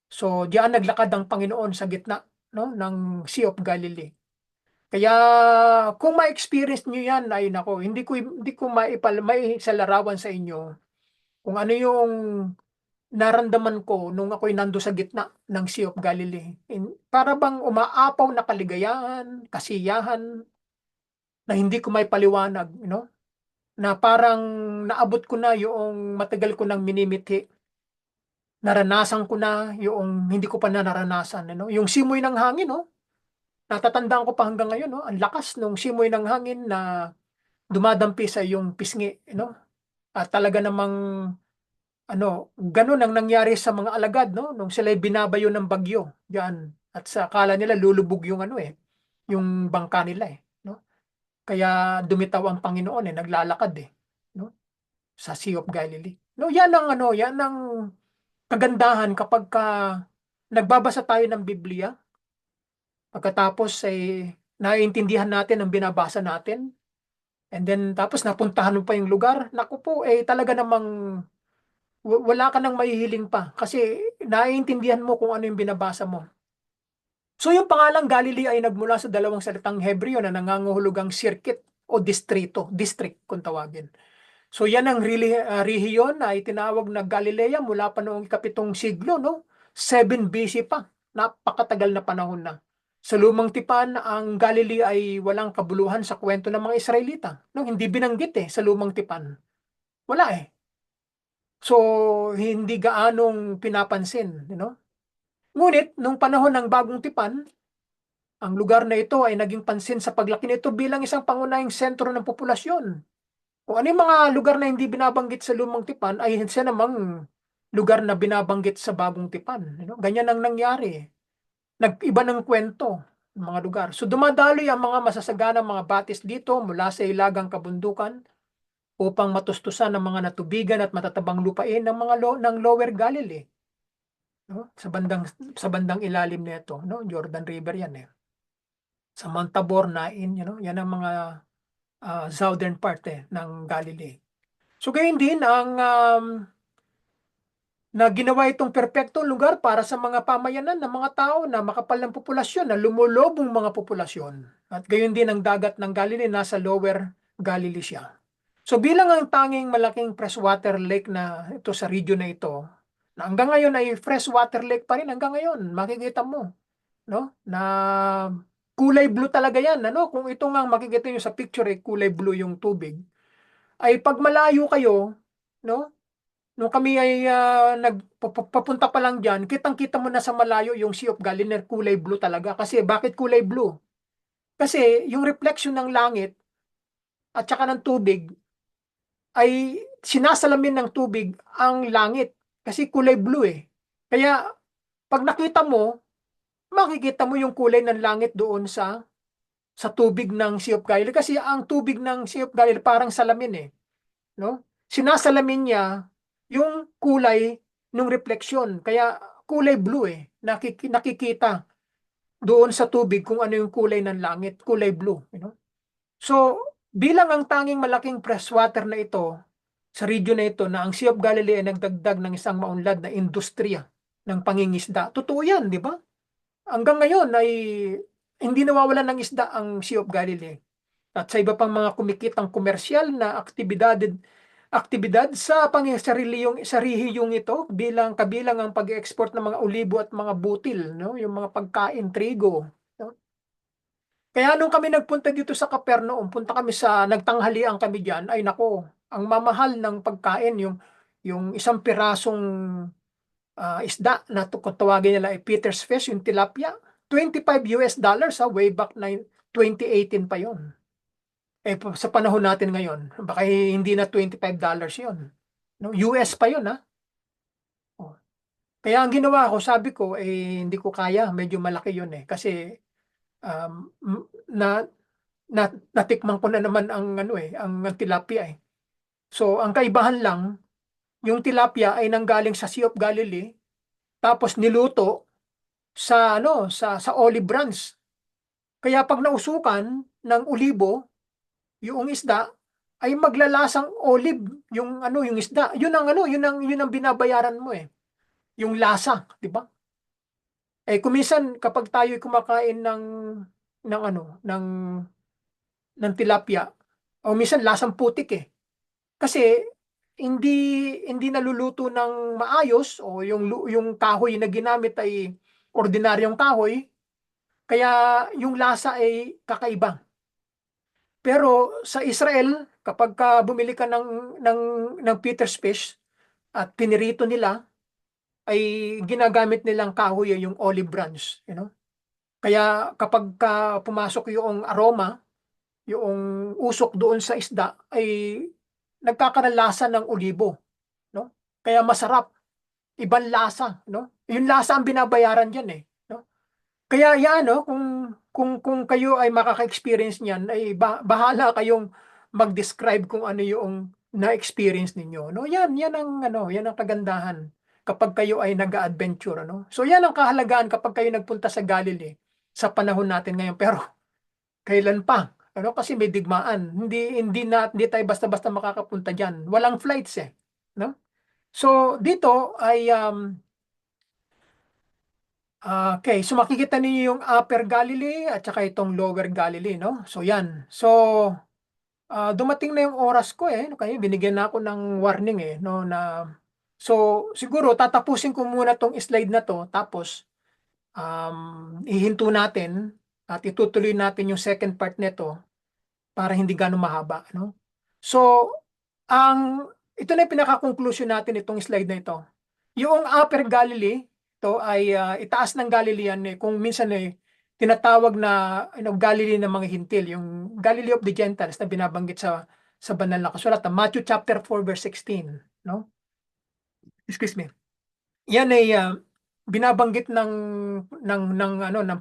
So, diyan naglakad ang Panginoon sa gitna, no, ng Sea of Galilee. Kaya kung ma-experience niyo 'yan, ay nako, hindi ko maisalarawan sa inyo kung ano yung naramdaman ko nung ako'y nando sa gitna ng Sea of Galilee. Para bang umaapaw na kaligayahan, kasiyahan na hindi ko may paliwanag, na parang naabot ko na yung matagal ko nang minimithi naranasan ko na, yung hindi ko pa na naranasan, ano? Yung simoy ng hangin, no? Natatandaan ko pa hanggang ngayon, no? Ang lakas nung simoy ng hangin na dumadampi sa yung pisngi, no? At talaga namang ganun ang nangyari sa mga alagad, no? Nung sila'y binabayo ng bagyo diyan. At sa akala nila lulubog yung yung bangka nila no? Kaya dumitaw ang Panginoon naglalakad no? Sa Sea of Galilee. No, yan ang kagandahan kapag nagbabasa tayo ng Biblia, pagkatapos ay naiintindihan natin ang binabasa natin, and then tapos napuntahan mo pa yung lugar, naku po, talaga namang wala ka nang mahihiling pa kasi naiintindihan mo kung ano yung binabasa mo. So yung pangalang Galilee ay nagmula sa dalawang salitang Hebreo na nangangahulugang circuit o district kung tawagin. So yan ang rehiyon na itinawag na Galilea mula pa noong ikapitong siglo, no? 7 BC pa. Napakatagal na panahon na. Sa lumang tipan, ang Galilee ay walang kabuluhan sa kwento ng mga Israelita. No? Hindi binanggit sa lumang tipan. Wala So, hindi gaanong pinapansin, Ngunit, nung panahon ng bagong tipan, ang lugar na ito ay naging pansin sa paglaki nito bilang isang pangunahing sentro ng populasyon. Kung ano yung mga lugar na hindi binabanggit sa lumang tipan, ay siya namang lugar na binabanggit sa bagong tipan. Ganyan ang nangyari. Nag-iba ng kwento ng mga lugar. So, dumadaloy ang mga masasaganang mga batis dito mula sa ilagang kabundukan upang matustusan ng mga natubigan at matatabang lupain ng ng Lower Galilee, no? Sa bandang ilalim nito, no? Jordan River yan Sa Mount Tabor, Nain, yan ang mga southern part ng Galilee. So gayon din ang na ginawa itong perpektong lugar para sa mga pamayanan ng mga tao na makapal ng populasyon, na lumulobong mga populasyon. At gayon din ang dagat ng Galilee, nasa Lower Galilee siya. So bilang ang tanging malaking freshwater lake na ito sa region na ito, na hanggang ngayon ay freshwater lake pa rin hanggang ngayon, makikita mo, no? Na kulay blue talaga yan, ano? Kung ito nga makikita niyo sa picture kulay blue yung tubig, ay pag malayo kayo, no? Nung kami ay papunta pa lang diyan, kitang-kita mo na sa malayo yung Sea of Galilee, kulay blue talaga. Kasi bakit kulay blue? Kasi yung reflection ng langit at saka ng tubig ay sinasalamin ng tubig ang langit kasi kulay blue Kaya pag nakita mo, makikita mo yung kulay ng langit doon sa tubig ng Sea of Galilee kasi ang tubig ng Sea of Galilee parang salamin no? Sinasalamin niya yung kulay ng refleksyon. Kaya kulay blue nakikita doon sa tubig kung ano yung kulay ng langit, kulay blue. So, bilang ang tanging malaking freshwater na ito sa region na ito na ang Sea of Galilee ay nagdagdag ng isang maunlad na industriya ng pangingisda. Totoo yan, di ba? Hanggang ngayon ay hindi nawawalan ng isda ang Sea of Galilee. At sa iba pang mga kumikitang komersyal na aktibidad sa sa rehiyong ito kabilang ang pag-export ng mga olibo at mga butil, no? Yung mga pagkain, trigo. No? Kaya nung kami nagpunta dito sa Capernaum, nagtanghalian kami diyan, ay nako, ang mamahal ng pagkain, yung isang pirasong isda na kung tawagin nila ay Peter's fish, yung tilapia, $25 way back 2018 pa yon. Sa panahon natin ngayon, baka hindi na $25 yon. No? US pa yon Oh. Kaya ang ginawa ko, sabi ko, hindi ko kaya, medyo malaki yun kasi um, m- na, natikman ko na naman ang tilapia So, ang kaibahan lang, yung tilapia ay nanggaling sa Sea of Galilee, tapos niluto sa olive branch. Kaya pag nausukan ng olibo, yung isda ay maglalasang olive yung isda. Yun ang binabayaran mo Yung lasa, di ba? Kuminsan kapag tayo kumakain ng ng tilapia, o minsan lasang putik Kasi hindi hindi naluluto ng maayos o yung kahoy na ginamit ay ordinaryong kahoy, kaya yung lasa ay kakaiba. Pero sa Israel, kapag bumili ka ng Peter's fish at pinirito nila, ay ginagamit nilang kahoy ay yung olive branch, you know. Kaya kapag pumasok yung aroma, yung usok doon sa isda ay nagkakalasa ng olibo, no? Kaya masarap, ibang lasa, no? Yung lasa ang binabayaran diyan eh, no? Kaya yan no, kung kayo ay makaka-experience niyan ay bahala kayong mag-describe kung ano yung na-experience ninyo, no? Yan ang ano, yan ang kagandahan kapag kayo ay nag-a-adventure, ano? So yan ang kahalagahan kapag kayo nagpunta sa Galilee sa panahon natin ngayon. Pero kailan pa? Ano kasi may digmaan. Hindi tayo basta-basta makakapunta diyan. Walang flights eh, no? So dito ay okay, so makikita niyo yung Upper Galilee at saka itong Lower Galilee, no? So yan. So dumating na yung oras ko eh, no? Kaya binigyan na ako ng warning eh, no, na so siguro tatapusin ko muna tong slide na to tapos ihinto natin at itutuloy natin yung second part nito para hindi gano'ng mahaba, no? So, ito na yung pinaka-conclusion natin itong slide na ito. Yung Upper Galilee, ito ay itaas ng Galilee yan eh, kung minsan eh, tinatawag na Galilee ng mga hintil, yung Galilee of the Gentiles na binabanggit sa banal na kasulatan, Matthew chapter 4 verse 16, no? Excuse me. Yan ay binabanggit ng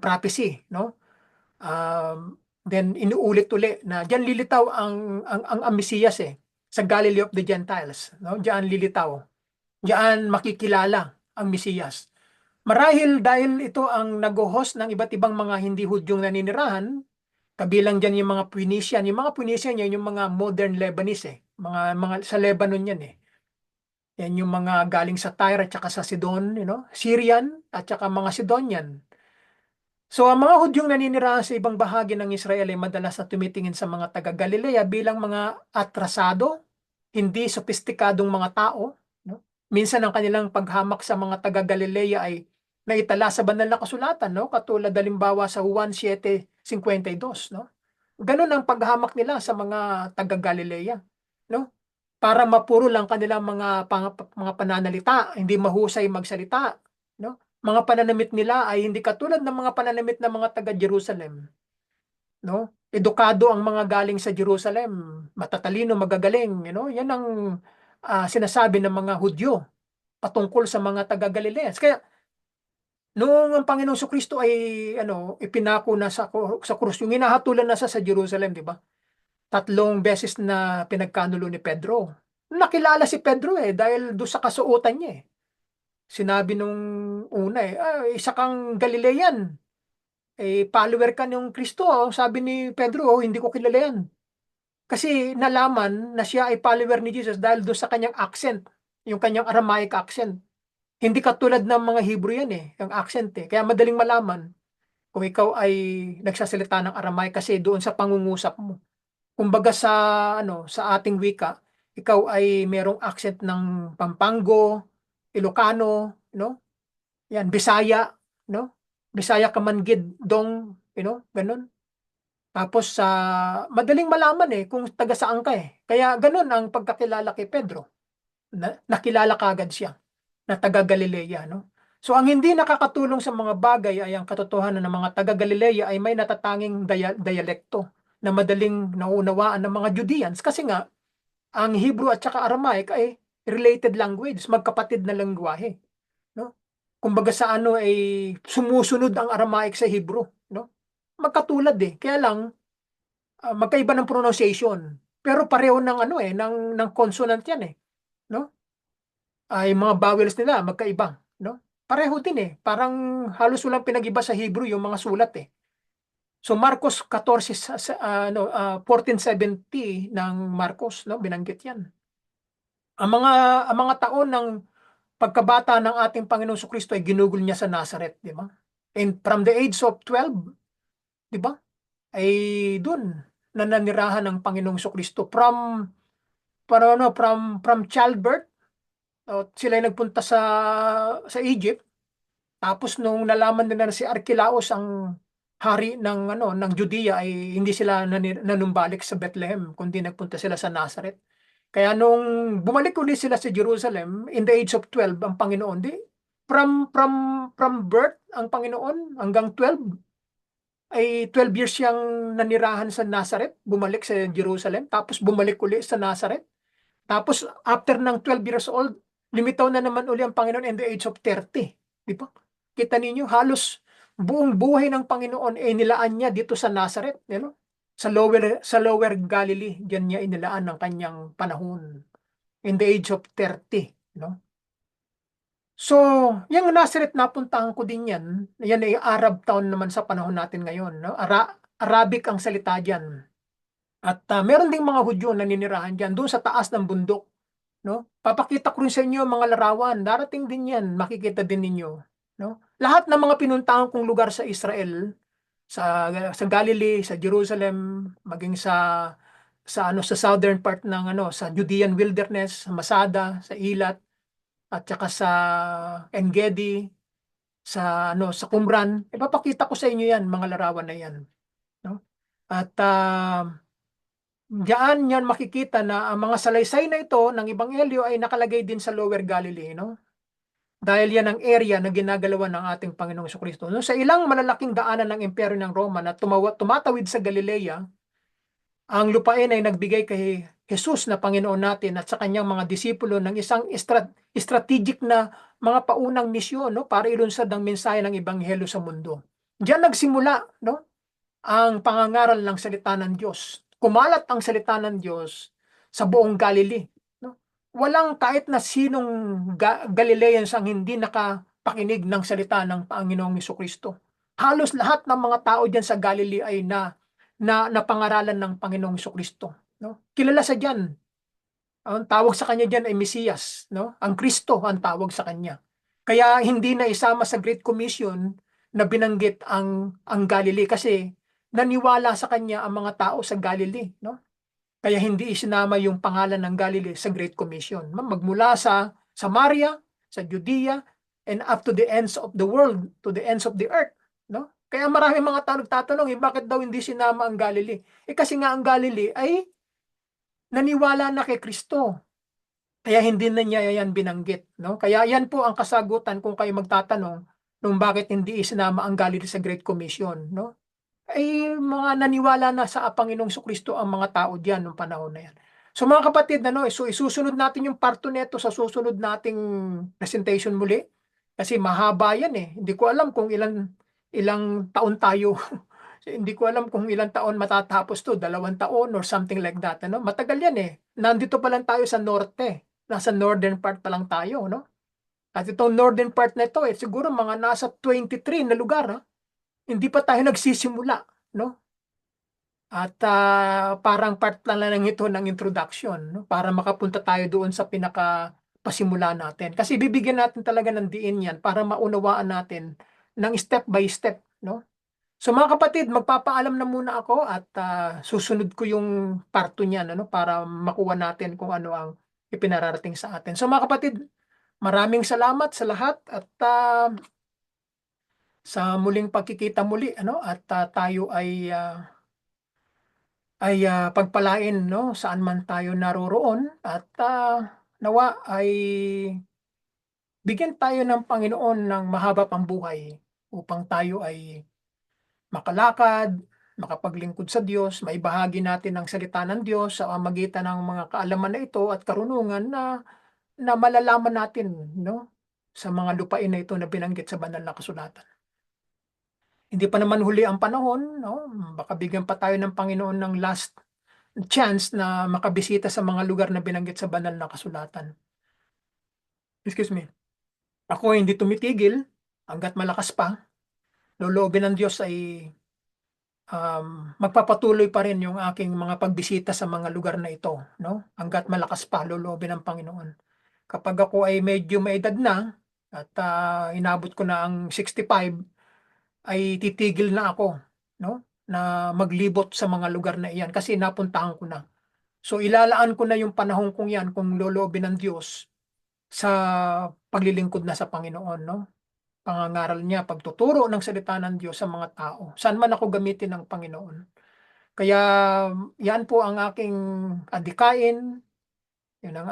prophecy, no? Then inuulit-uli na diyan lilitaw ang Mesiyas eh sa Galilee of the Gentiles, no? Diyan lilitaw. Diyan makikilala ang Mesiyas. Marahil dahil ito ang nag-host ng iba't ibang mga hindi Hudyong naninirahan, kabilang diyan yung mga Phoenician. Yung mga Phoenician yan yung mga modern Lebanese eh. Mga sa Lebanon yan eh. Yan yung mga galing sa Tyre at saka sa Sidon, you know, Syrian at saka mga Sidonian. So ang mga Hudyong naninirahan sa ibang bahagi ng Israel ay madalas na tumitingin sa mga taga-Galilea bilang mga atrasado, hindi sopistikadong mga tao, no? Minsan ang kanilang paghamak sa mga taga-Galilea ay naitala sa banal na kasulatan, no? Katulad halimbawa sa Juan 7:52, no? Ganun ang paghamak nila sa mga taga-Galilea, no? Para mapuro lang kanilang mga pananalita, hindi mahusay magsalita, no? Mga pananamit nila ay hindi katulad ng mga pananamit ng mga taga Jerusalem, no? Edukado ang mga galing sa Jerusalem, matatalino, magagaling, you know? Yan ang sinasabi ng mga Hudyo patungkol sa mga taga Galileans. Kaya noong ang Panginoong Kristo ay ipinako na sa krus, yung hinahatulan na sa Jerusalem, di ba? 3 beses na pinagkanulo ni Pedro. Nakilala si Pedro eh dahil doon sa kasuotan niya eh. Sinabi nung una eh, isa kang Galilean. Eh, follower ka ng Kristo. Oh. Sabi ni Pedro, oh, hindi ko kilala yan. Kasi nalaman na siya ay follower ni Jesus dahil doon sa kanyang accent, yung kanyang Aramaic accent. Hindi katulad ng mga Hebrew yan eh, yung accent eh. Kaya madaling malaman kung ikaw ay nagsasalita ng Aramaic kasi doon sa pangungusap mo. Kumbaga sa ating wika, ikaw ay merong accent ng Pampango, Ilocano, no? Yan, Bisaya, no? Bisaya ka man gid dong, ganun. Tapos sa madaling malaman eh kung taga saan ka eh. Kaya ganun ang pagkakilala kay Pedro. Nakilala kagad siya na taga Galilea, no? So ang hindi nakakatulong sa mga bagay ay ang katotohanan ng mga taga Galilea ay may natatanging dialekto na madaling naunawaan ng mga Judeans kasi nga ang Hebrew at saka Aramaic ay related language, magkapatid na lengguwahe, no? Kumbaga sa ay sumusunod ang Aramaic sa Hebrew, no? Magkatulad eh. Kaya lang magkaiba ng pronunciation. Pero pareho ng ng consonant 'yan eh, no? Ay mga vowels nila magkaiba, no? Pareho din eh. Parang halos walang pinag-iba sa Hebrew yung mga sulat eh. So Marcos 14 1470 ng Marcos, no, binanggit 'yan. Ang mga taon ng pagkabata ng ating Panginoong Kristo ay ginugol niya sa Nazareth, di ba? And from the age of 12, di ba? Ay doon nananirahan ng Panginoong Kristo from childbirth. Sila ay nagpunta sa Egypt. Tapos nung nalaman nila na si Archelaus ang hari ng Judea ay hindi sila nanumbalik sa Bethlehem kundi nagpunta sila sa Nazareth. Kaya nung bumalik ulit sila sa Jerusalem in the age of 12 ang Panginoon, di from birth ang Panginoon hanggang 12 ay 12 years siyang nanirahan sa Nazareth, bumalik sa Jerusalem, tapos bumalik uli sa Nazareth. Tapos after ng 12 years old, limitaw na naman uli ang Panginoon in the age of 30. Di ba? Kita ninyo, halos buong buhay ng Panginoon ay nilaan niya dito sa Nazareth, you know? Sa lower Galilee, diyan niya inilaan ang kanyang panahon in the age of 30, no? So, yung Nazareth napuntahan ko din yan ay Arab town naman sa panahon natin ngayon, no? Arabic ang salita diyan. At meron ding mga Hudyo na ninirahan diyan doon sa taas ng bundok, no? Papakita ko rin sa inyo ang mga larawan. Darating din 'yan, makikita din ninyo, no? Lahat ng mga pinuntahan kong lugar sa Israel, sa Galilee, sa Jerusalem, maging sa southern part ng sa Judean Wilderness, sa Masada, sa Ilat, at saka sa Engedi, sa Qumran, ipapakita ko sa inyo 'yan, mga larawan na 'yan, no? At diyan yan makikita na ang mga salaysay na ito ng Ebanghelyo ay nakalagay din sa Lower Galilee, no? Dahil yan ang area na ginagalawan ng ating Panginoong Kristo. No, sa ilang malalaking daanan ng imperyo ng Roma na tumatawid sa Galilea, ang lupain ay nagbigay kay Jesus na Panginoon natin at sa kanyang mga disipulo ng isang strategic na mga paunang misyon, no, para ilunsad ang mensahe ng Ebanghelyo sa mundo. Diyan nagsimula, no, ang pangangaral ng salita ng Diyos. Kumalat ang salita ng Diyos sa buong Galilee, no? Walang kahit na sinong Galileans ang hindi nakapakinig ng salita ng Panginoong Kristo. Halos lahat ng mga tao diyan sa Galilee ay napangaralan ng Panginoong Kristo, no? Kilala sa diyan. Ang tawag sa kanya diyan ay Mesiyas, no? Ang Kristo ang tawag sa kanya. Kaya hindi na isama sa Great Commission na binanggit ang Galilee kasi naniwala sa kanya ang mga tao sa Galilee, no? Kaya hindi isinama yung pangalan ng Galilee sa Great Commission. Magmula sa Samaria, sa Judea, and up to the ends of the world, to the ends of the earth, no? Kaya marami mga tao nagtatanong, bakit daw hindi sinama ang Galilee? Kasi nga ang Galilee ay naniwala na kay Kristo. Kaya hindi na niya yan binanggit, no? Kaya yan po ang kasagutan kung kayo magtatanong kung bakit hindi isinama ang Galilee sa Great Commission, no? Ay mga naniwala na sa Panginoong Kristo ang mga tao diyan nung panahon na yan. So mga kapatid, so isusunod natin yung part 2 nito sa susunod nating presentation muli kasi mahaba yan eh. Hindi ko alam kung ilang taon tayo. Hindi ko alam kung ilang taon matatapos to, 2 taon or something like that, ano? Matagal yan eh. Nandito pa lang tayo sa norte. Nasa northern part pa lang tayo, no? At itong northern part na ito, siguro mga nasa 23 na lugar, ha? Hindi pa tayo nagsisimula, no? At parang part lang ito ng introduction, no? Para makapunta tayo doon sa pinaka-pasimula natin. Kasi bibigyan natin talaga ng diin yan para maunawaan natin ng step by step, no? So mga kapatid, magpapaalam na muna ako at susunod ko yung part 2 niyan, ano, para makuha natin kung ano ang ipinararating sa atin. So mga kapatid, maraming salamat sa lahat at sa muling pagkikita muli, ano, at tayo ay pagpalain, no, saan man tayo naroroon at nawa ay bigyan tayo ng Panginoon ng mahaba pang buhay upang tayo ay makalakad, makapaglingkod sa Diyos, maibahagi natin ang salita ng Diyos sa pamamagitan ng mga kaalaman na ito at karunungan na malalaman natin, no, sa mga lupain na ito na binanggit sa banal na kasulatan. Hindi pa naman huli ang panahon, no? Baka bigyan pa tayo ng Panginoon ng last chance na makabisita sa mga lugar na binanggit sa banal na kasulatan. Excuse me. Ako hindi tumitigil hangga't malakas pa. Loobin ng Diyos ay magpapatuloy pa rin yung aking mga pagbisita sa mga lugar na ito, no? Hangga't malakas pa, loobin ng Panginoon. Kapag ako ay medyo may edad na at inabot ko na ang 65, ay titigil na ako, no? Na maglibot sa mga lugar na iyan kasi napuntahan ko na. So ilalaan ko na yung panahon kong yan kung loloobin ng Diyos sa paglilingkod na sa Panginoon, no? Pangangaral niya, pagtuturo ng salita ng Diyos sa mga tao. Saan man ako gamitin ng Panginoon. Kaya yan po ang aking adikain, yan ang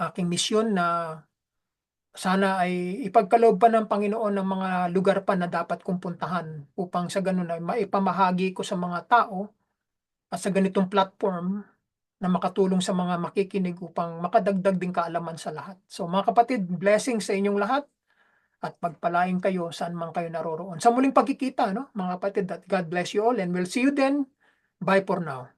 aking misyon na Sana ay ipagkaloob pa ng Panginoon ng mga lugar pa na dapat kong puntahan upang sa gano'n ay maipamahagi ko sa mga tao at sa ganitong platform na makatulong sa mga makikinig upang makadagdag din kaalaman sa lahat. So mga kapatid, blessings sa inyong lahat at pagpalain kayo saan man kayo naroroon. Sa muling pagkikita 'no, mga kapatid, at God bless you all and we'll see you then. Bye for now.